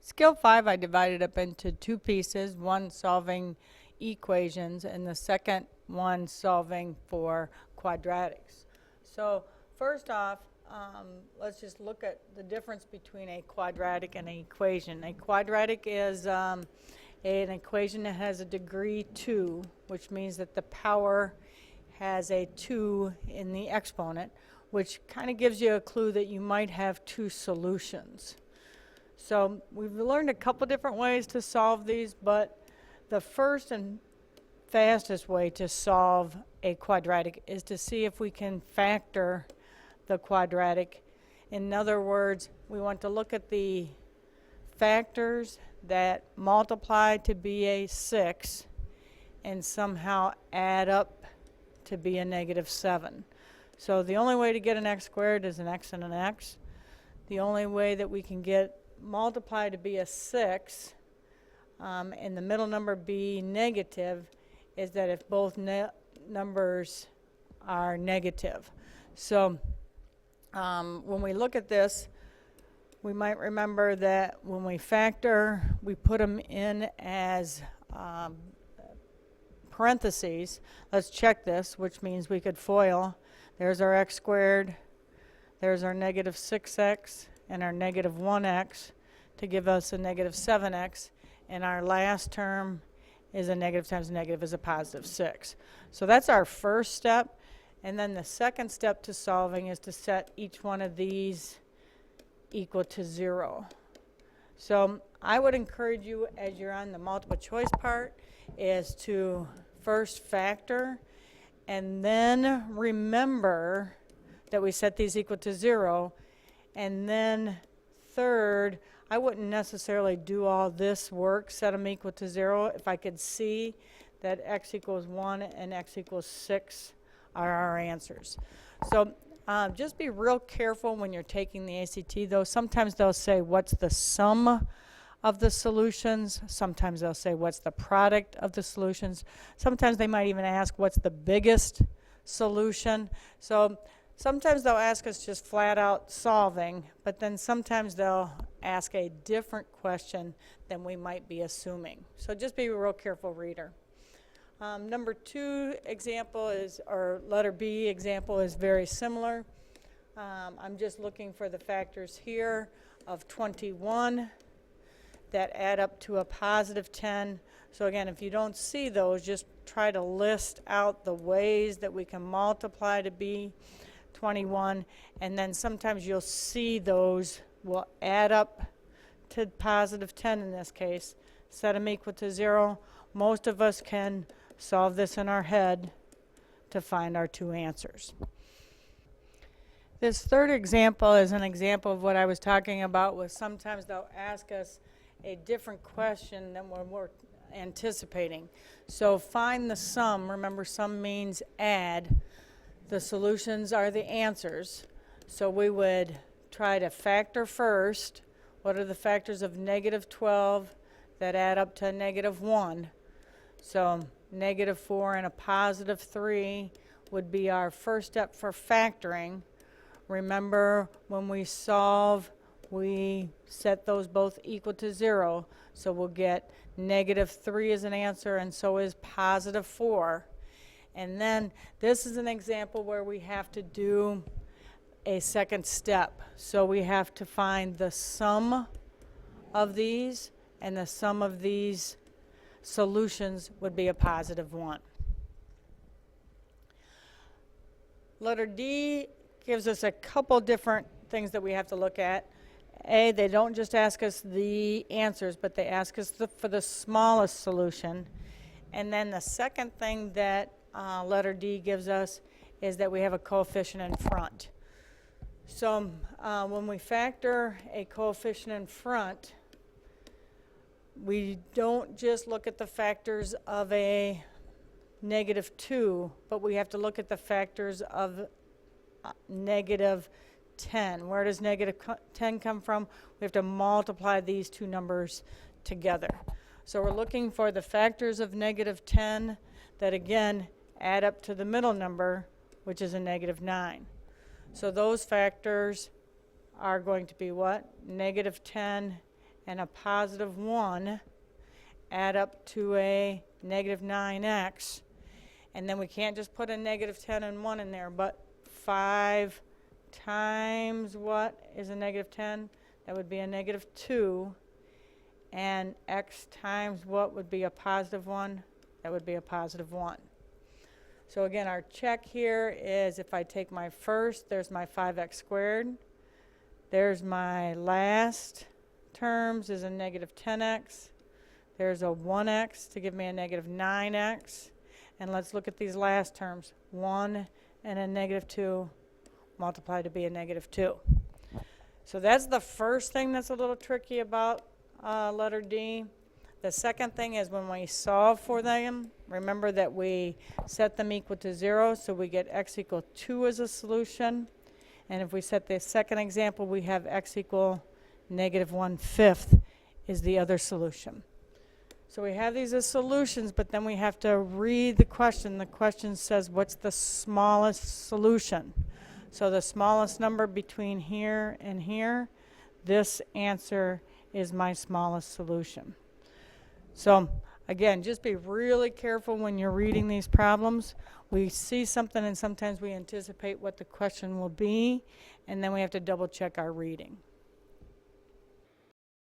Skill 5, I divided up into two pieces, one solving equations and the second one solving for quadratics. So first off, let's just look at the difference between a quadratic and an equation. A quadratic is an equation that has a degree 2, which means that the power has a 2 in the exponent, which kind of gives you a clue that you might have two solutions. So we've learned a couple different ways to solve these, but the first and fastest way to solve a quadratic is to see if we can factor the quadratic. In other words, we want to look at the factors that multiply to be a 6 and somehow add up to be a negative 7. So the only way to get an x squared is an x and an x. The only way that we can get multiply to be a 6 and the middle number be negative is that if both numbers are negative. So when we look at this, we might remember that when we factor, we put them in as parentheses. Let's check this, which means we could FOIL. There's our x squared, there's our negative 6x, and our negative 1x to give us a negative 7x, and our last term is a negative times negative is a positive 6. So that's our first step, and then the second step to solving is to set each one of these equal to 0. So I would encourage you, as you're on the multiple choice part, is to first factor and then remember that we set these equal to 0. And then third, I wouldn't necessarily do all this work, set them equal to 0, if I could see that x equals 1 and x equals 6 are our answers. So just be real careful when you're taking the ACT, though. Sometimes they'll say, what's the sum of the solutions? Sometimes they'll say, what's the product of the solutions? Sometimes they might even ask, what's the biggest solution? So sometimes they'll ask us just flat out solving, but then sometimes they'll ask a different question than we might be assuming. So just be a real careful reader. Number 2 example is, or letter B example is very similar. I'm just looking for the factors here of 21 that add up to a positive 10. So again, if you don't see those, just try to list out the ways that we can multiply to be 21, and then sometimes you'll see those will add up to positive 10 in this case. Set them equal to 0. Most of us can solve this in our head to find our two answers. This third example is an example of what I was talking about, was sometimes they'll ask us a different question than what we're anticipating. So find the sum. Remember, sum means add. The solutions are the answers. So we would try to factor first. What are the factors of negative 12 that add up to negative 1? So negative 4 and a positive 3 would be our first step for factoring. Remember, when we solve, we set those both equal to 0. So we'll get negative 3 as an answer, and so is positive 4. And then this is an example where we have to do a second step. So we have to find the sum of these, and the sum of these solutions would be a positive 1. Letter D gives us a couple different things that we have to look at. A, they don't just ask us the answers, but they ask us for the smallest solution. And then the second thing that letter D gives us is that we have a coefficient in front. So when we factor a coefficient in front, we don't just look at the factors of a negative 2, but we have to look at the factors of negative 10. Where does negative 10 come from? We have to multiply these two numbers together. So we're looking for the factors of negative 10 that again add up to the middle number, which is a negative 9. So those factors are going to be what? Negative 10 and a positive 1 add up to a negative 9x. And then we can't just put a negative 10 and 1 in there, but 5 times what is a negative 10? That would be a negative 2. And x times what would be a positive 1? That would be a positive 1. So again, our check here is if I take my first, there's my 5x squared. There's my last terms is a negative 10x. There's a 1x to give me a negative 9x. And let's look at these last terms. 1 and a negative 2 multiplied to be a negative 2. So that's the first thing that's a little tricky about letter D. The second thing is when we solve for them, remember that we set them equal to 0, so we get x equal 2 as a solution. And if we set the second example, we have x equal negative 1/5 is the other solution. So we have these as solutions, but then we have to read the question. The question says, what's the smallest solution? So the smallest number between here and here, this answer is my smallest solution. So again, just be really careful when you're reading these problems. We see something and sometimes we anticipate what the question will be, and then we have to double check our reading.